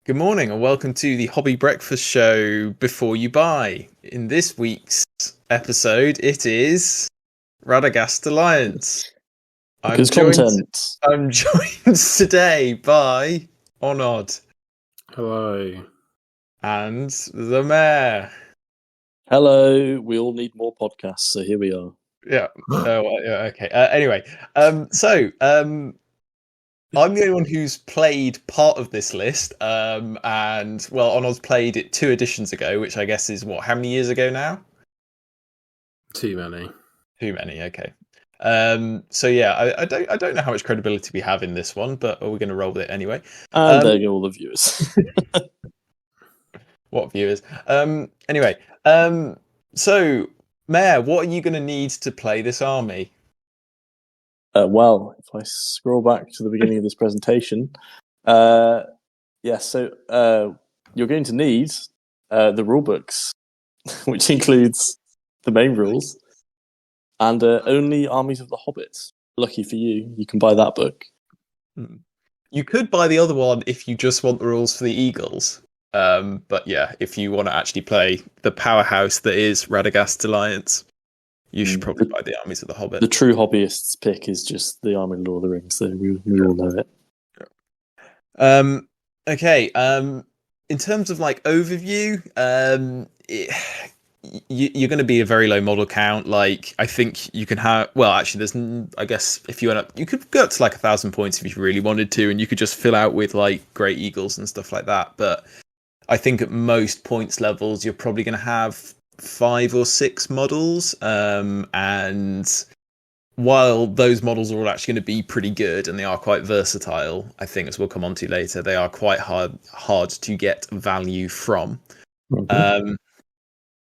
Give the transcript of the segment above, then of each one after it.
Good morning and welcome to the Hobby Breakfast Show Before You Buy. In this week's episode, it is Radagast Alliance. Because content. I'm joined today by Onod. Hello. And the Mayor. Hello. We all need more podcasts, so here we are. Yeah. Okay. Anyway, I'm the only one who's played part of this list, and Onod's played it 2 editions ago, which I guess is how many years ago now? Too many. Too many. Okay. I don't know how much credibility we have in this one, but we're going to roll with it anyway. And there go all the viewers. What viewers? Anyway, so Mayor, what are you going to need to play this army? Well, if I scroll back to the beginning of this presentation, you're going to need the rule books, which includes the main rules, and only Armies of the Hobbits. Lucky for you, you can buy that book. You could buy the other one if you just want the rules for the Eagles. But yeah, if you want to actually play the powerhouse that is Radagast Alliance, you should probably buy the Armies of the Hobbit. The true hobbyist's pick is just the Army of Lord of the Rings, so we all know it. Okay. In terms of overview, you're going to be a very low model count. I think you can have. Well, actually, I guess if you went up, you could go up to 1,000 points if you really wanted to, and you could just fill out with Great Eagles and stuff like that. But I think at most points levels, you're probably going to have 5 or 6 models, and while those models are all actually going to be pretty good and they are quite versatile, I think, as we'll come on to later, they are quite hard to get value from. Mm-hmm.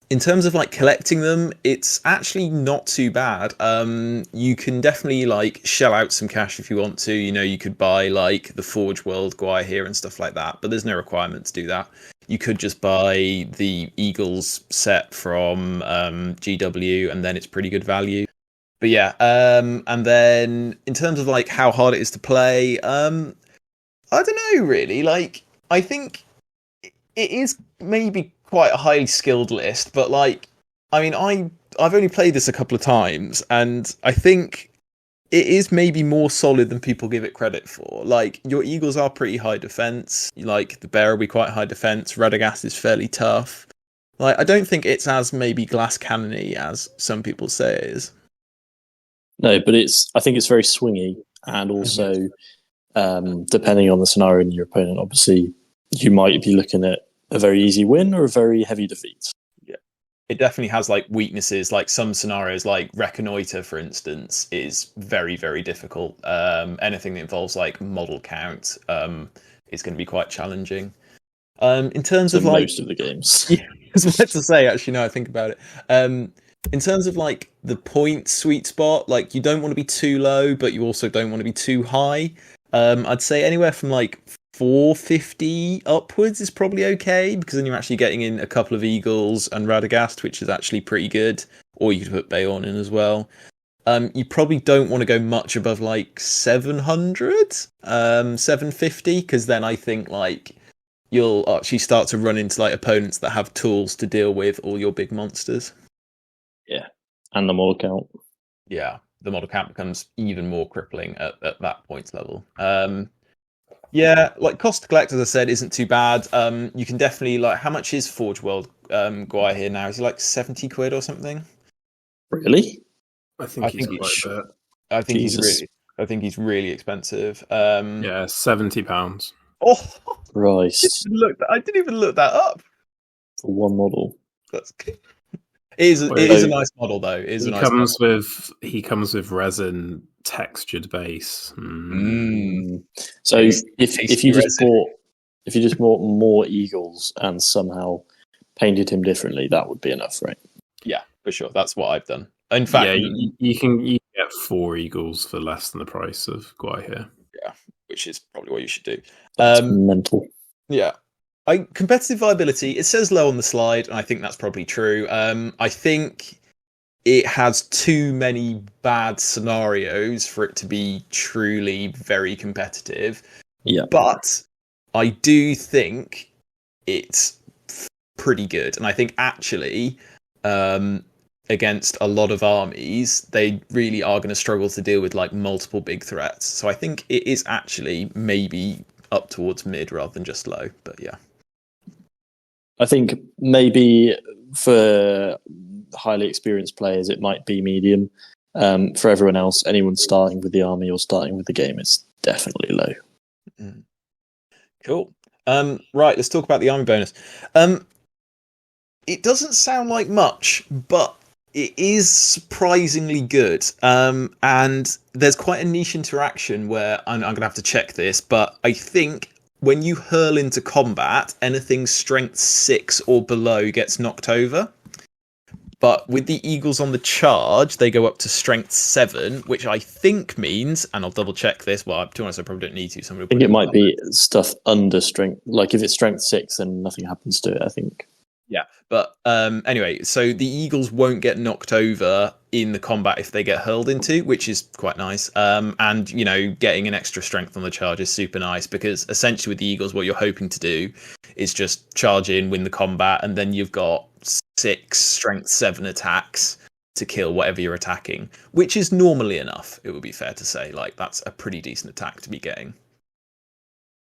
In terms of collecting them, it's actually not too bad. You can definitely shell out some cash if you want to. You could buy the Forge World Guy here and stuff like that, but there's no requirement to do that. You could just buy the Eagles set from GW, and then it's pretty good value. But yeah, and then in terms of how hard it is to play, I don't know really. I think it is maybe quite a highly skilled list, but I've only played this a couple of times, and I think it is maybe more solid than people give it credit for. Your Eagles are pretty high defense. The Bear will be quite high defense. Radagast is fairly tough. I don't think it's as maybe glass cannony as some people say it is. No, but I think it's very swingy, and also depending on the scenario and your opponent, obviously you might be looking at a very easy win or a very heavy defeat. Yeah, it definitely has weaknesses. Some scenarios, Reconnoiter, for instance, is very, very difficult. Anything that involves model count is going to be quite challenging. In terms of most of the games, yeah, I was about to say, actually, now I think about it. In terms of the point sweet spot, you don't want to be too low, but you also don't want to be too high. I'd say anywhere from 450 upwards is probably okay, because then you're actually getting in a couple of Eagles and Radagast, which is actually pretty good. Or you could put Bayon in as well. You probably don't want to go much above 700, 750, because then I think you'll actually start to run into opponents that have tools to deal with all your big monsters. Yeah, and the model count. Yeah, the model count becomes even more crippling at that points level. Yeah, cost to collect, as I said, isn't too bad. You can definitely how much is Forge World Guy here now? Is he 70 quid or something? Really? I think he's quite a bit. I think he's really expensive. Yeah, £70. Oh, right. I didn't even look that up. For one model. That's good. It is a nice model though. He comes with resin textured base. So if you just bought more Eagles and somehow painted him differently, that would be enough, right? Yeah, for sure. That's what I've done. In fact, yeah, you can get 4 Eagles for less than the price of Guy here. Yeah, which is probably what you should do. That's mental. Yeah. Competitive viability, it says low on the slide, and I think that's probably true. I think it has too many bad scenarios for it to be truly very competitive. Yeah. But I do think it's pretty good, and I think actually, against a lot of armies, they really are going to struggle to deal with like multiple big threats. So I think it is actually maybe up towards mid rather than just low. But yeah, I think maybe for highly experienced players, it might be medium. For everyone else, anyone starting with the army or starting with the game, it's definitely low. Cool. Right, let's talk about the army bonus. It doesn't sound like much, but it is surprisingly good. And there's quite a niche interaction where I'm going to have to check this, but I think when you hurl into combat, anything strength 6 or below gets knocked over. But with the eagles on the charge, they go up to strength 7, which I think means, and I'll double check this. Well, to be honest, I probably don't need to. I think it might be stuff under strength. Like if it's strength 6, then nothing happens to it, I think. Yeah, but anyway, so the eagles won't get knocked over in the combat if they get hurled into, which is quite nice. And, you know, getting an extra strength on the charge is super nice because essentially with the eagles, what you're hoping to do is just charge in, win the combat, and then you've got 6 strength 7 attacks to kill whatever you're attacking, which is normally enough, it would be fair to say. Like, that's a pretty decent attack to be getting.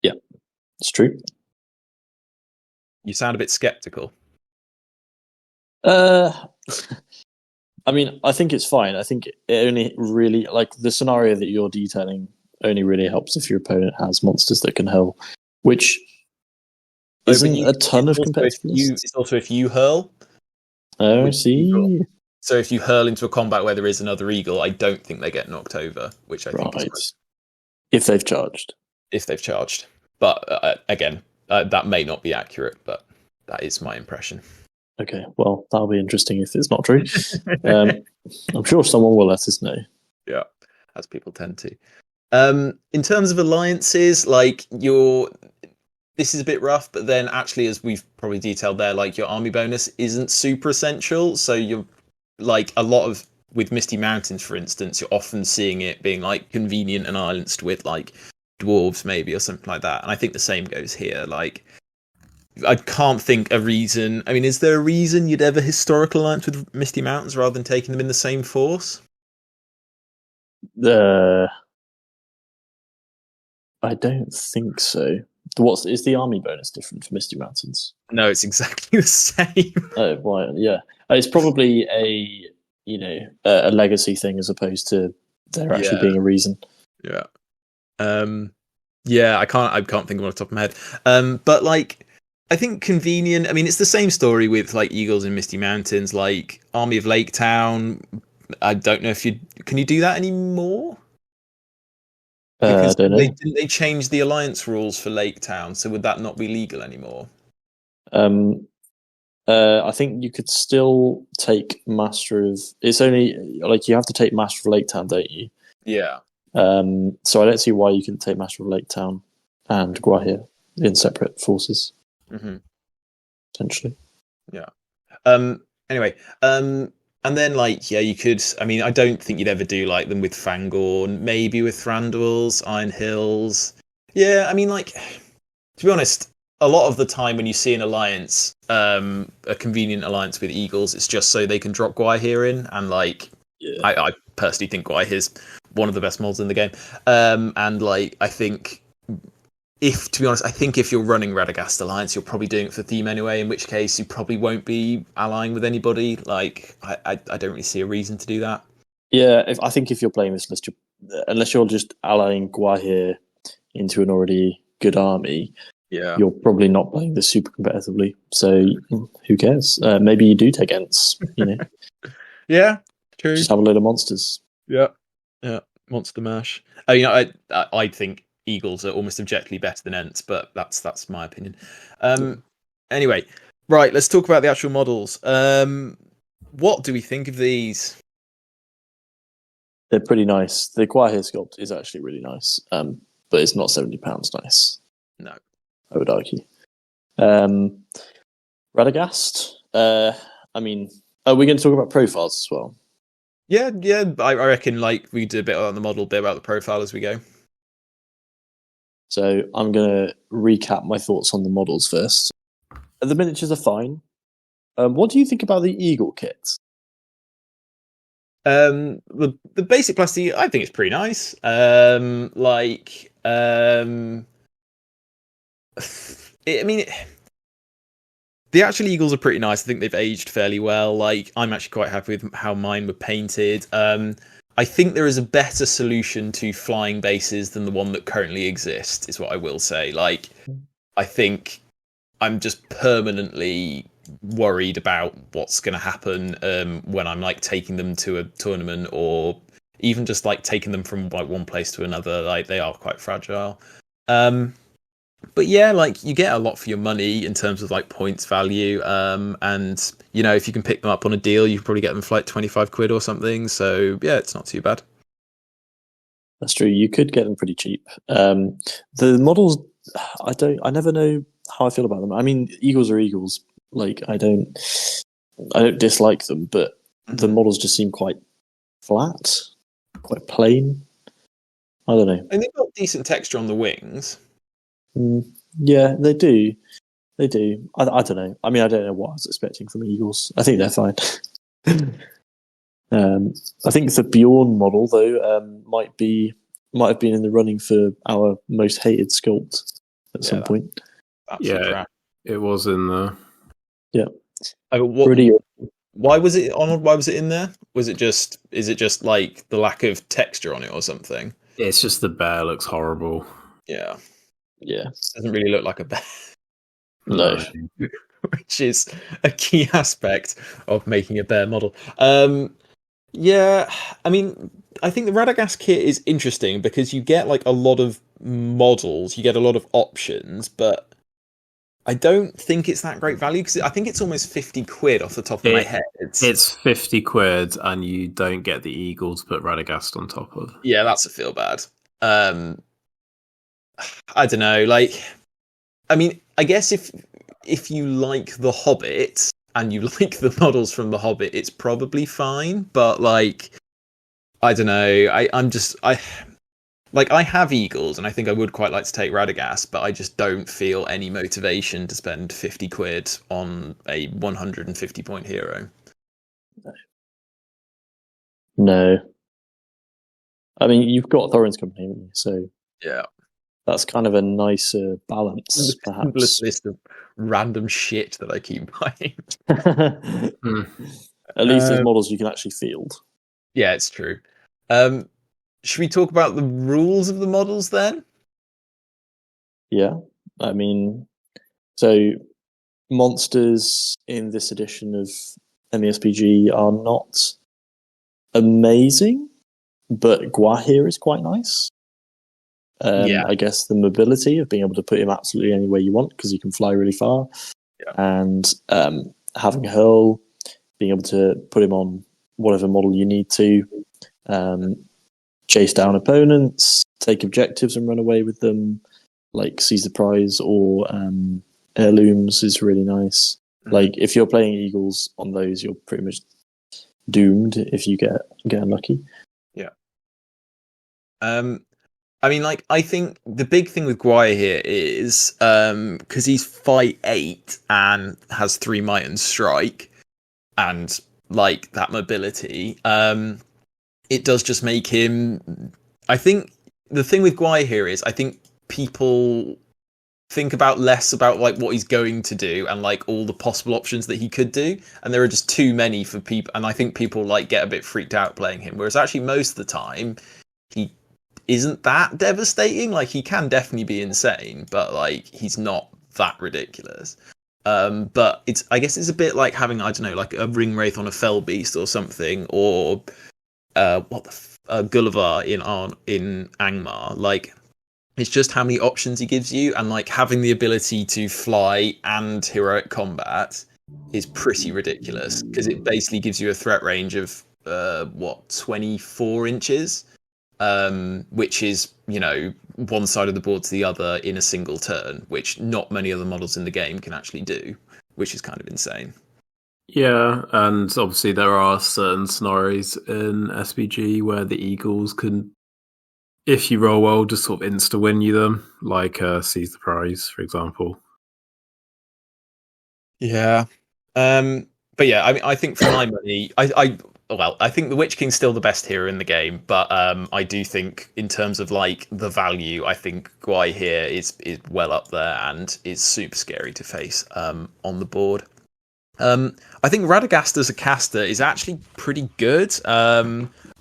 Yeah, it's true. You sound a bit skeptical. I mean, I think it's fine. I think it only really, like, the scenario that you're detailing only really helps if your opponent has monsters that can hurl, which isn't a ton of competitiveness. It's also if you hurl. Oh, see. So if you hurl into a combat where there is another eagle, I don't think they get knocked over, which I think is great. If they've charged. If they've charged. But again, that may not be accurate, but that is my impression. Okay, well, that'll be interesting if it's not true. I'm sure someone will let us know. Yeah, as people tend to. In terms of alliances, like this is a bit rough, but then actually, as we've probably detailed there, like your army bonus isn't super essential. So you're like a lot of with Misty Mountains, for instance, you're often seeing it being like convenient and allianced with like dwarves maybe or something like that. And I think the same goes here. Like I can't think a reason. I mean, is there a reason you'd ever historical alliance with Misty Mountains rather than taking them in the same force? I don't think so. Is the army bonus different for Misty Mountains? No, it's exactly the same. Oh, right, yeah. It's probably a legacy thing as opposed to there actually being a reason. Yeah. Yeah, I can't think of it off the top of my head. But like I think convenient. I mean, it's the same story with like Eagles in Misty Mountains, like Army of Lake Town. I don't know if can you do that anymore? Because I don't know. Didn't they change the alliance rules for Lake Town? So would that not be legal anymore? I think you could still take Master of. It's only like you have to take Master of Lake Town, don't you? Yeah. So I don't see why you can take Master of Lake Town and Guahir in separate forces. Mm-hmm. Essentially. Yeah. Anyway. And then, like, yeah, you could. I mean, I don't think you'd ever do like them with Fangorn. Maybe with Thranduils, Iron Hills. Yeah, I mean, like, to be honest, a lot of the time when you see an alliance, a convenient alliance with Eagles, it's just so they can drop Guahir in. And like, yeah. I personally think Guahir's one of the best mods in the game. And like, I think. To be honest, I think if you're running Radagast Alliance, you're probably doing it for theme anyway, in which case you probably won't be allying with anybody. Like, I don't really see a reason to do that. Yeah, I think if you're playing this list, unless you're just allying Guahir into an already good army, you're probably not playing this super competitively. So who cares? Maybe you do take Ents, Yeah, true. Just have a load of monsters. Yeah, monster mash. Oh, I think Eagles are almost objectively better than Ents, but that's my opinion. Anyway, right, let's talk about the actual models. What do we think of these? They're pretty nice. The Guahir sculpt is actually really nice, but it's not £70 nice. No, I would argue. Radagast. I mean, are we going to talk about profiles as well? Yeah. I reckon like we do a bit on the model, bit about the profile as we go. So I'm going to recap my thoughts on the models first. The miniatures are fine. What do you think about the Eagle kit? The basic plastic, I think it's pretty nice. The actual Eagles are pretty nice. I think they've aged fairly well. Like, I'm actually quite happy with how mine were painted. I think there is a better solution to flying bases than the one that currently exists, is what I will say. Like, I think I'm just permanently worried about what's going to happen when I'm like taking them to a tournament, or even just like taking them from like one place to another. Like, they are quite fragile. But yeah, like, you get a lot for your money in terms of like points value. And you know, if you can pick them up on a deal, you can probably get them for like 25 quid or something. So yeah, it's not too bad. That's true. You could get them pretty cheap. The models, I never know how I feel about them. I mean, Eagles are Eagles. Like, I don't dislike them, but the models just seem quite flat, quite plain. I don't know. And they've got decent texture on the wings. Yeah, they do. They do. I don't know. I mean, I don't know what I was expecting from Eagles. I think they're fine. I think the Bjorn model, though, might have been in the running for our most hated sculpt at some point. Yeah, it was in the. Yeah. Why was it on? Why was it in there? Is it just like the lack of texture on it or something? It's just the bear looks horrible. Yeah. Yeah. Doesn't really look like a bear. No. Which is a key aspect of making a bear model. Yeah, I mean, I think the Radagast kit is interesting because you get like a lot of models, you get a lot of options, but I don't think it's that great value because I think it's almost 50 quid off the top of my head. It's 50 quid and you don't get the Eagle to put Radagast on top of. Yeah, that's a feel bad. I don't know, like, I mean, I guess if you like The Hobbit and you like the models from The Hobbit, it's probably fine. But like, I don't know. I have Eagles, and I think I would quite like to take Radagast, but I just don't feel any motivation to spend 50 quid on a 150 point hero. No. I mean, you've got Thorin's company, haven't you? So yeah, that's kind of a nicer balance, perhaps. List of random shit that I keep buying. At least there's models you can actually field. Yeah, it's true. Should we talk about the rules of the models then? Yeah, I mean, so monsters in this edition of MESBG are not amazing, but Guahir is quite nice. I guess the mobility of being able to put him absolutely anywhere you want because he can fly really far, and having Hurl, being able to put him on whatever model you need to, chase down opponents, take objectives and run away with them, like Seize the Prize or Heirlooms is really nice. Like, if you're playing Eagles on those, you're pretty much doomed if you get unlucky. Yeah. I mean, like, I think the big thing with Guaya here is because he's fight 8 and has 3 might and strike, and like that mobility, it does just make him. I think the thing with Guaya here is I think people think about less about like what he's going to do and like all the possible options that he could do, and there are just too many for people, and I think people like get a bit freaked out playing him, whereas actually most of the time he isn't that devastating. Like, he can definitely be insane, but like he's not that ridiculous. But I guess it's a bit like having, I don't know, like a ring wraith on a fell beast or something, or Gulliver in Angmar. Like, it's just how many options he gives you, and like having the ability to fly and heroic combat is pretty ridiculous because it basically gives you a threat range of 24 inches. Which is, you know, one side of the board to the other in a single turn, which not many other models in the game can actually do, which is kind of insane. Yeah, and obviously there are certain scenarios in SBG where the Eagles can if you roll well, just sort of insta win you them, like Seize the Prize, for example. Yeah. But yeah, I mean, I think for my money, I think the Witch King's still the best hero in the game, but I do think in terms of like the value, I think Guai here is well up there and is super scary to face on the board. I think Radagast as a caster is actually pretty good.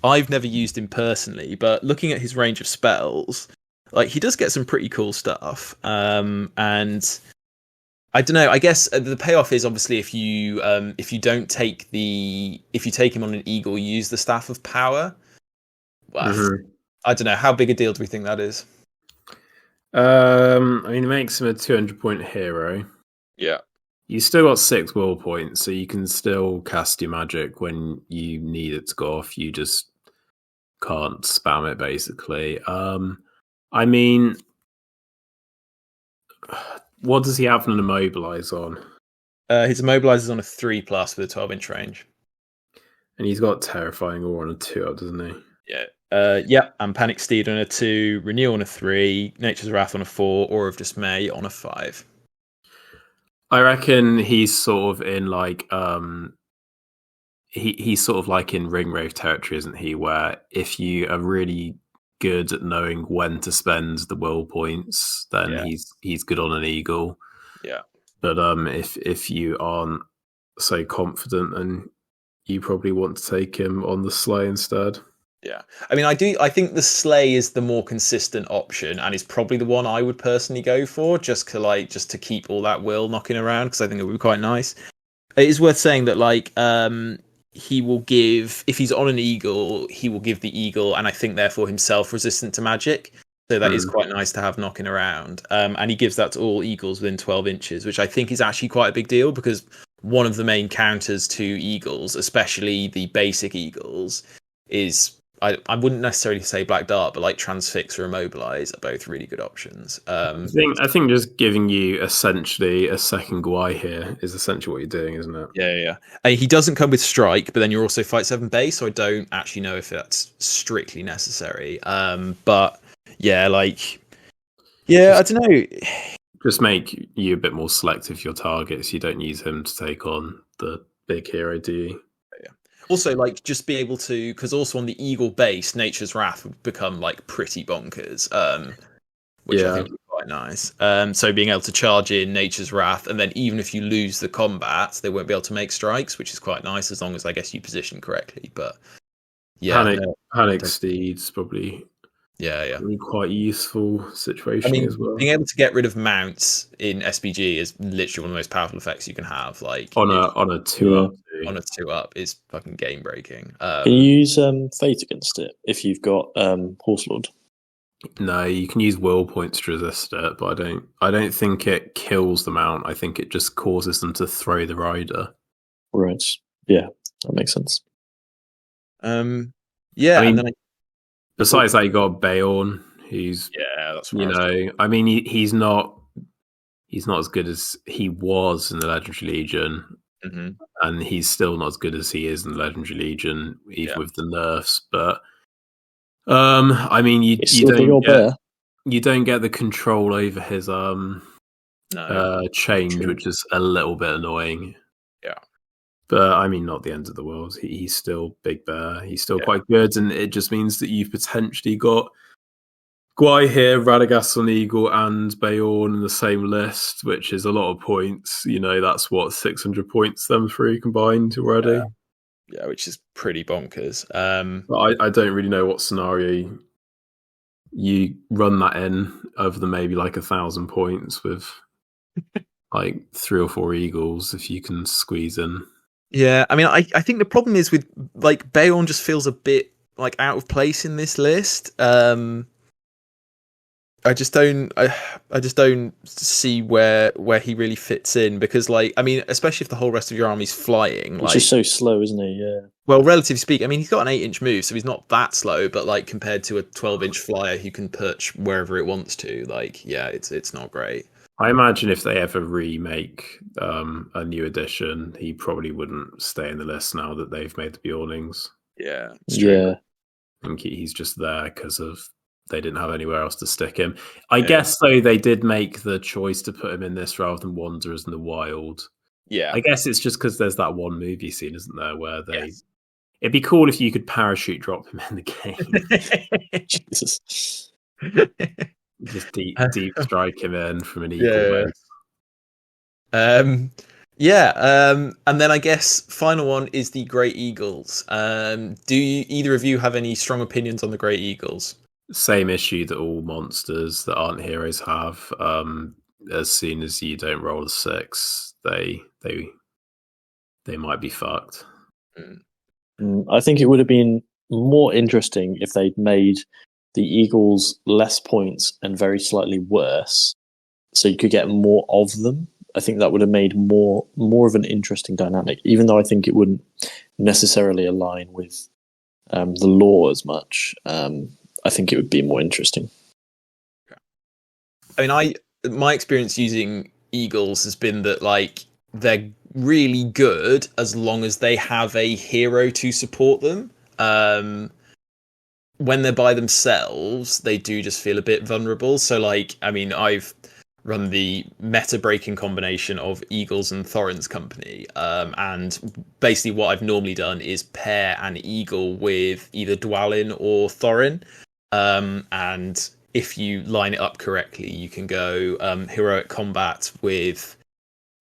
I've never used him personally, but looking at his range of spells, like he does get some pretty cool stuff. And I don't know. I guess the payoff is obviously if you don't take if you take him on an eagle, you use the Staff of Power. Well, I don't know how big a deal do we think that is. I mean, it makes him a 200-point hero. Yeah. You still got 6 will points, so you can still cast your magic when you need it to go off. You just can't spam it, basically. I mean, what does he have an immobilize on? His immobilize is on a 3+ with a 12-inch range. And he's got Terrifying Awe on a 2-up, doesn't he? Yeah. Yeah, and Panic Steed on a 2, Renewal on a 3, Nature's Wrath on a 4, Aura of Dismay on a 5. I reckon he's sort of in like he's sort of like in Ringwraith territory, isn't he? Where if you are really good at knowing when to spend the will points, then he's good on an eagle. Yeah. But if you aren't so confident, then you probably want to take him on the sleigh instead. Yeah, I mean, I think the sleigh is the more consistent option and is probably the one I would personally go for, just to keep all that will knocking around because I think it would be quite nice. It is worth saying that he will give, if he's on an eagle, he will give the eagle and I think therefore himself resistant to magic. So that is quite nice to have knocking around. And he gives that to all eagles within 12 inches, which I think is actually quite a big deal because one of the main counters to eagles, especially the basic eagles, is I wouldn't necessarily say Black Dart, but like Transfix or Immobilize are both really good options. I think just giving you essentially a second Guai here is essentially what you're doing, isn't it? Yeah. He doesn't come with Strike, but then you're also Fight 7 base, so I don't actually know if that's strictly necessary. But yeah, I don't know. Just make you a bit more selective for your targets. You don't use him to take on the big hero, do you? Also, just be able to, because also on the Eagle base, Nature's Wrath would become pretty bonkers, which I think would be quite nice. So being able to charge in Nature's Wrath, and then even if you lose the combat, they won't be able to make strikes, which is quite nice as long as I guess you position correctly. But yeah, Panic Steed's probably quite a useful situation. I mean, as well. Being able to get rid of mounts in SBG is literally one of the most powerful effects you can have. On a 2-up. On a 2-up is fucking game breaking. Can you use Fate against it if you've got Horse Lord? No, you can use will points to resist it, but I don't think it kills the mount. I think it just causes them to throw the rider. Right. Yeah, that makes sense. Yeah, I mean, and then besides that, you got Bayorn, who's that's right. I mean, he's not as good as he was in the Legendary Legion. Mm-hmm. And he's still not as good as he is in the Legendary Legion, even with the nerfs. But I mean, you don't get the control over his change, which is a little bit annoying. Yeah, but I mean, not the end of the world. He's still Big Bear. He's still quite good, and it just means that you've potentially got Guai here, Radagast on Eagle, and Bayorn in the same list, which is a lot of points. That's what 600 points them three combined already. Yeah, which is pretty bonkers. But I don't really know what scenario you run that in other than maybe 1,000 points with 3 or 4 Eagles if you can squeeze in. Yeah, I mean, I think the problem is with Bayorn just feels a bit out of place in this list. I just don't see where he really fits in because especially if the whole rest of your army's flying, he's just so slow, isn't he? Yeah. Well, relatively speaking, I mean he's got an 8-inch move, so he's not that slow, but compared to a 12-inch flyer who can perch wherever it wants to, it's not great. I imagine if they ever remake a new edition, he probably wouldn't stay in the list now that they've made the Bjornings. Yeah. Yeah. I think he's just there because of they didn't have anywhere else to stick him. I guess though they did make the choice to put him in this rather than Wanderers in the Wild. Yeah, I guess it's just because there's that one movie scene, isn't there, where they. Yes. It'd be cool if you could parachute drop him in the game. Jesus. Just deep strike him in from an eagle base. And then I guess final one is the Great Eagles. Do either of you have any strong opinions on the Great Eagles? Same issue that all monsters that aren't heroes have. As soon as you don't roll a 6, they might be fucked. I think it would have been more interesting if they'd made the Eagles less points and very slightly worse, so you could get more of them. I think that would have made more of an interesting dynamic, even though I think it wouldn't necessarily align with the lore as much. I think it would be more interesting. I mean, my experience using Eagles has been that like they're really good as long as they have a hero to support them. When they're by themselves, they do just feel a bit vulnerable. So like, I mean, I've run the meta-breaking combination of Eagles and Thorin's company. And basically what I've normally done is pair an Eagle with either Dwalin or Thorin. And if you line it up correctly, you can go heroic combat with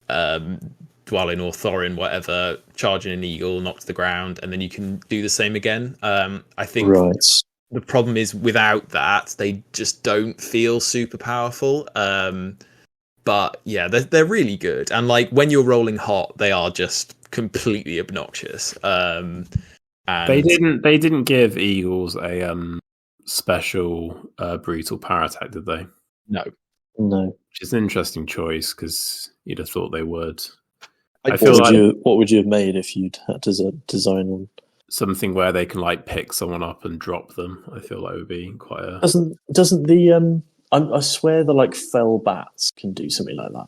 Dwalin or Thorin, whatever, charging an Eagle, knock to the ground, and then you can do the same again. I think the problem is without that, they just don't feel super powerful. But yeah, they're really good. And like when you're rolling hot, they are just completely obnoxious. And they didn't give Eagles a special brutal power attack, did they? No. Which is an interesting choice because you'd have thought they would. What would you have made if you'd had to design one? Something where they can like pick someone up and drop them. I feel that would be quite a. Doesn't the I swear the like fell bats can do something like that.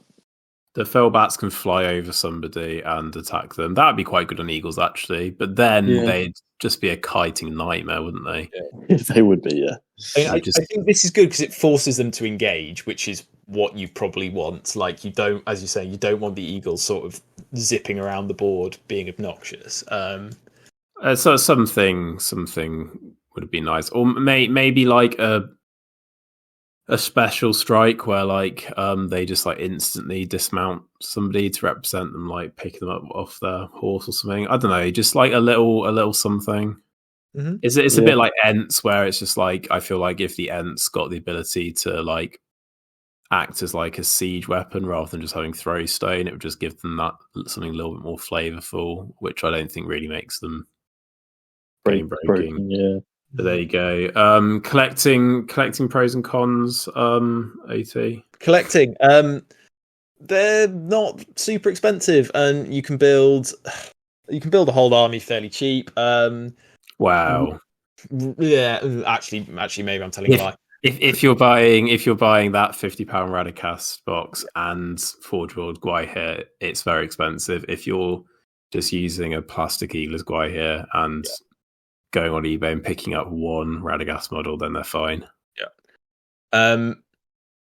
The fell bats can fly over somebody and attack them. That would be quite good on Eagles actually, but then they'd just be a kiting nightmare, wouldn't they? Yeah. They would be, yeah. I think this is good because it forces them to engage, which is what you probably want. Like you don't, as you say, you don't want the Eagles sort of zipping around the board being obnoxious. So something would have been nice, or maybe like a special strike where like they just like instantly dismount somebody to represent them, like picking them up off their horse or something. I don't know, just like a little something. Mm-hmm. It's a bit like Ents, where it's just like I feel like if the Ents got the ability to like act as like a siege weapon rather than just having throw stone, it would just give them that something a little bit more flavorful, which I don't think really makes them breaking. Yeah. But there you go. Collecting pros and cons. AT collecting. They're not super expensive, and you can build a whole army fairly cheap. Wow. Yeah, actually, maybe I'm telling a lie. If you're buying that £50 Radagast box and Forge World Gwaihir, it's very expensive. If you're just using a plastic Eagles Gwaihir and going on eBay and picking up one Radagast model, then they're fine. Yeah.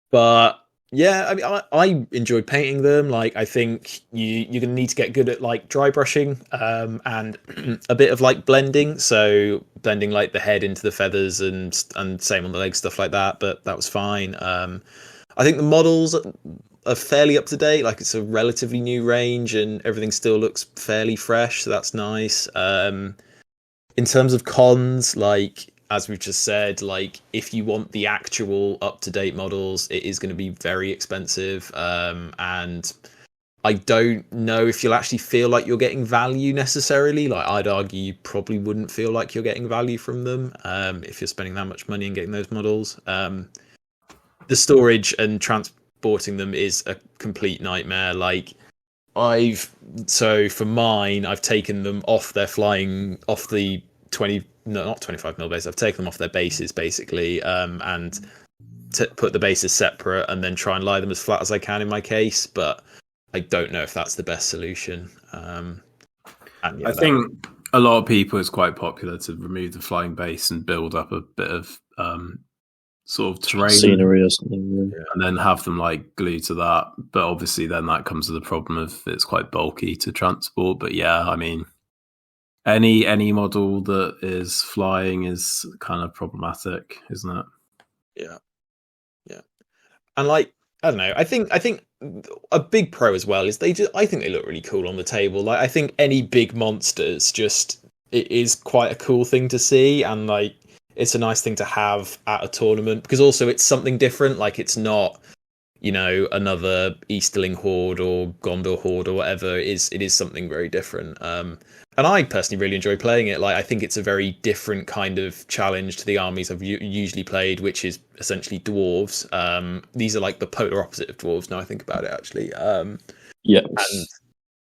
But yeah, I mean, I enjoyed painting them. Like, I think you're gonna need to get good at like dry brushing, and a bit of like blending. So blending like the head into the feathers and same on the legs, stuff like that. But that was fine. I think the models are fairly up to date. Like, it's a relatively new range, and everything still looks fairly fresh. So that's nice. In terms of cons, like as we've just said, like if you want the actual up-to-date models, it is going to be very expensive, and I don't know if you'll actually feel like you're getting value necessarily. Like, I'd argue you probably wouldn't feel like you're getting value from them if you're spending that much money and getting those models. The storage and transporting them is a complete nightmare. Like, for mine, I've taken them off their flying, off the 25 mil base. I've taken them off their bases basically, and put the bases separate, and then try and lie them as flat as I can in my case. But I don't know if that's the best solution. I think a lot of people, it's quite popular to remove the flying base and build up a bit of sort of terrain scenery or something. Yeah. and then have them like glued to that. But obviously, then that comes with the problem of it's quite bulky to transport. But yeah, I mean, any model that is flying is kind of problematic, isn't it? Yeah. And like, I don't know, I think a big pro as well is I think they look really cool on the table. Like, I think any big monsters it is quite a cool thing to see, and like it's a nice thing to have at a tournament, because also it's something different. Like, it's not, another Easterling Horde or Gondor Horde or whatever. It is something very different. And I personally really enjoy playing it. Like, I think it's a very different kind of challenge to the armies I've usually played, which is essentially dwarves. These are like the polar opposite of dwarves. Now I think about it, actually. Yeah, and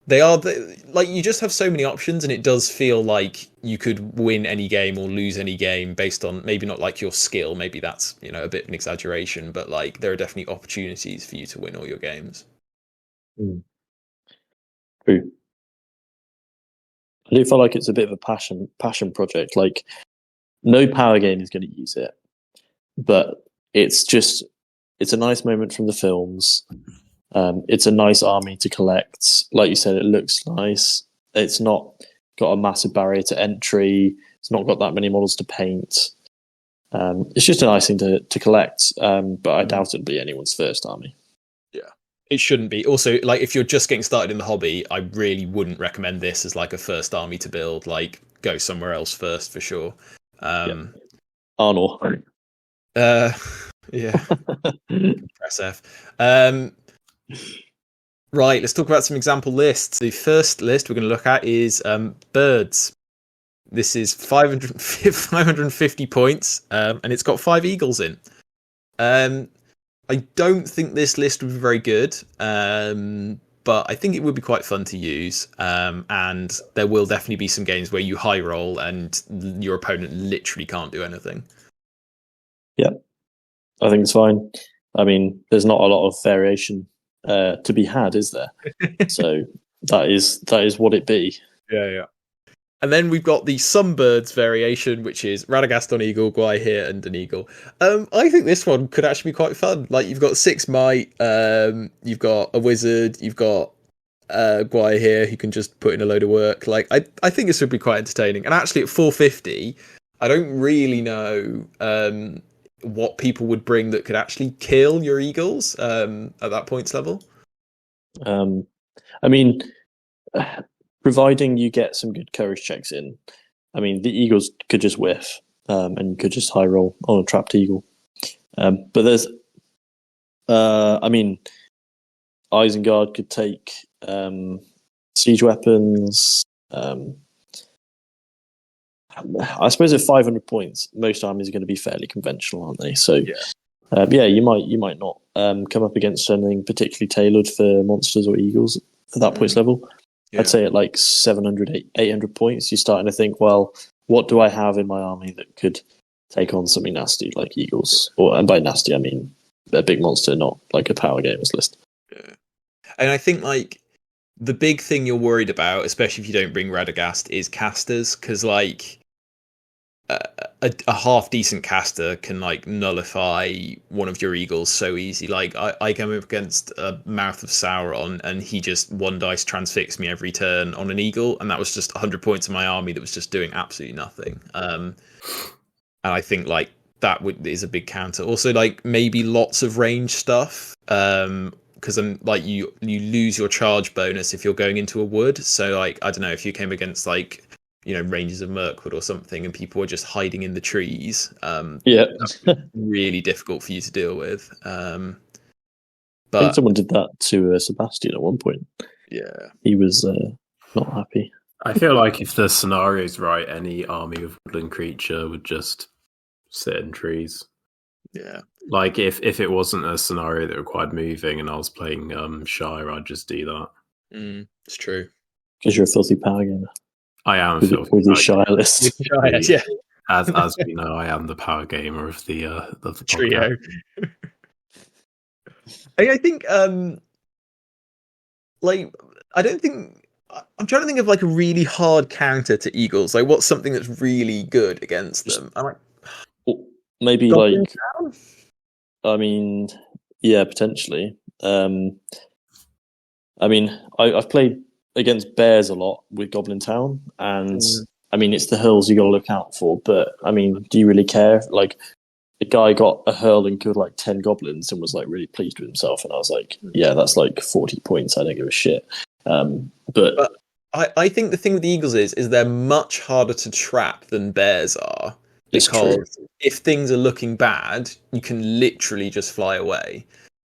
they are like, you just have so many options, and it does feel like you could win any game or lose any game based on maybe not like your skill. Maybe that's a bit of an exaggeration, but like there are definitely opportunities for you to win all your games. True. I do feel like it's a bit of a passion project. Like, no power game is going to use it, but it's a nice moment from the films. It's a nice army to collect. Like you said, it looks nice. It's not got a massive barrier to entry. It's not got that many models to paint. It's just a nice thing to collect, but I doubt it'll be anyone's first army. It shouldn't be. Also, like, if you're just getting started in the hobby, I really wouldn't recommend this as like a first army to build. Like, go somewhere else first for sure. Arnor. Yeah. Press F. Right, let's talk about some example lists. The first list we're going to look at is birds. This is 550 points, and it's got 5 eagles in. I don't think this list would be very good, but I think it would be quite fun to use. And there will definitely be some games where you high roll and your opponent literally can't do anything. Yeah, I think it's fine. I mean, there's not a lot of variation to be had, is there? So that is what it be. Yeah. And then we've got the Sunbirds variation, which is Radagast on Eagle, Gwaihir, and an Eagle. I think this one could actually be quite fun. Like, you've got 6 might, you've got a wizard, you've got Gwaihir who can just put in a load of work. Like, I think this would be quite entertaining. And actually, at 450, I don't really know what people would bring that could actually kill your Eagles at that points level. I mean, providing you get some good courage checks in, I mean, the Eagles could just whiff, and you could just high roll on a trapped Eagle. But there's, I mean, Isengard could take siege weapons. I suppose at 500 points, most armies are going to be fairly conventional, aren't they? So, you might not come up against anything particularly tailored for monsters or Eagles at that points level. Yeah. I'd say at like 700, 800 points, you're starting to think, well, what do I have in my army that could take on something nasty like Eagles? And by nasty, I mean a big monster, not like a power gamers list. Yeah. And I think like the big thing you're worried about, especially if you don't bring Radagast, is casters, because like a half decent caster can like nullify one of your Eagles so easy. Like I came up against a Mouth of Sauron, and he just 1 dice transfixed me every turn on an Eagle, and that was just 100 points in my army that was just doing absolutely nothing. And I think like that is a big counter. Also, like maybe lots of range stuff, because like you lose your charge bonus if you're going into a wood. So like, I don't know, if you came against like, Rangers of Mirkwood or something, and people were just hiding in the trees. That's really difficult for you to deal with. But I think someone did that to Sebastian at one point. Yeah, he was not happy. I feel like if the scenario's right, any army of woodland creature would just sit in trees. Yeah, like if it wasn't a scenario that required moving, and I was playing Shire, I'd just do that. It's true. Because you're a filthy power gamer. I am with your Shire list. Yeah. As we know, I am the power gamer of the trio. I think like I don't think I'm trying to think of like a really hard counter to Eagles. Like, what's something that's really good against them? maybe Goblin like, Town? I mean, yeah, potentially. I mean, I've played against bears a lot with Goblin Town, and I mean, it's the hills you got to look out for. But I mean, do you really care? Like, the guy got a hurl and killed like 10 goblins and was like really pleased with himself, and I was like, yeah, that's like 40 points. I don't give a shit. But I think the thing with the eagles is they're much harder to trap than bears are, it's true. because if things are looking bad, you can literally just fly away.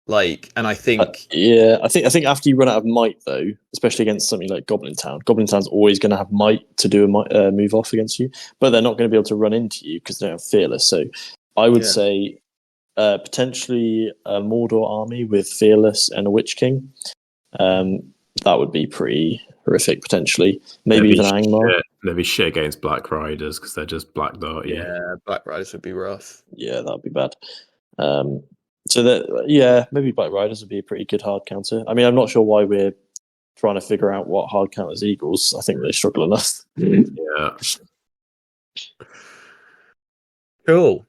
Like, and I think Yeah, I think after you run out of might, though, especially against something like Goblin Town's always going to have might to do a move off against you, but they're not going to be able to run into you because they don't have fearless. So I would say potentially a Mordor army with fearless and a Witch King. That would be pretty horrific potentially. Maybe even Angmar. They'd be shit against Black Riders because they're just black dart. yeah, Black Riders would be rough. Yeah, that'd be bad. So that, yeah, maybe Black Riders would be a pretty good hard counter. I mean, I'm not sure why we're trying to figure out what hard counters eagles. I think they struggle enough. Yeah. Cool.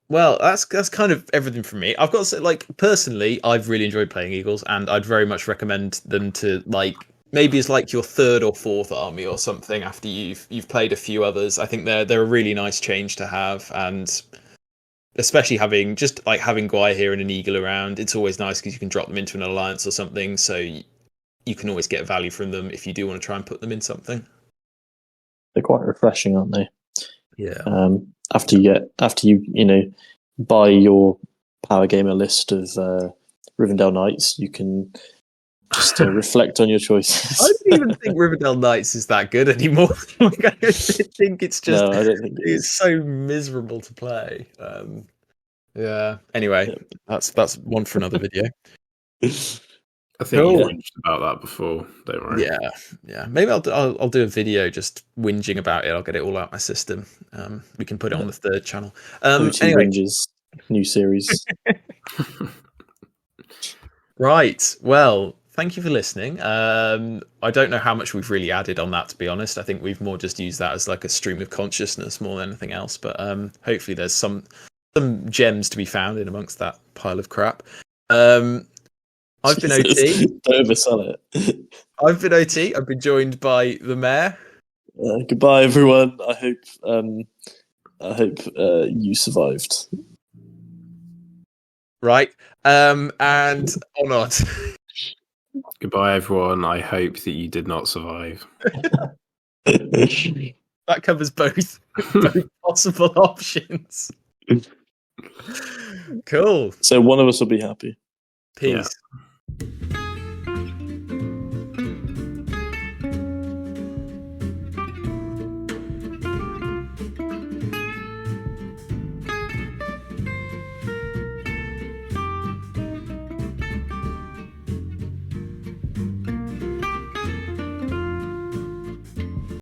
Well, that's kind of everything from me. I've got to say, like, personally, I've really enjoyed playing eagles, and I'd very much recommend them to, like, maybe it's like your third or fourth army or something after you've played a few others. I think they're a really nice change to have, and especially having Gwai here and an eagle around, it's always nice because you can drop them into an alliance or something, so you can always get value from them if you do want to try and put them in something. They're quite refreshing, aren't they? Yeah. After you buy your Power Gamer list of Rivendell Knights, you can just reflect on your choices. I don't even think Rivendell Knights is that good anymore. Like, I think it's just No, I don't think it's so miserable to play. Yeah. Anyway, that's one for another video. I think you whinged about that before. Don't worry. Yeah. Maybe I'll do a video just whinging about it. I'll get it all out my system. We can put it on the third channel. Anyway, Whinges, new series. Right. Well, thank you for listening. I don't know how much we've really added on that, to be honest. I think we've more just used that as like a stream of consciousness more than anything else. But hopefully there's some gems to be found in amongst that pile of crap. I've been OT. Don't oversell it. I've been OT. I've been joined by the mayor. Goodbye, everyone. I hope you survived. Right. And or not. Goodbye, everyone. I hope that you did not survive. That covers both possible options. Cool. So one of us will be happy. Peace. Yeah.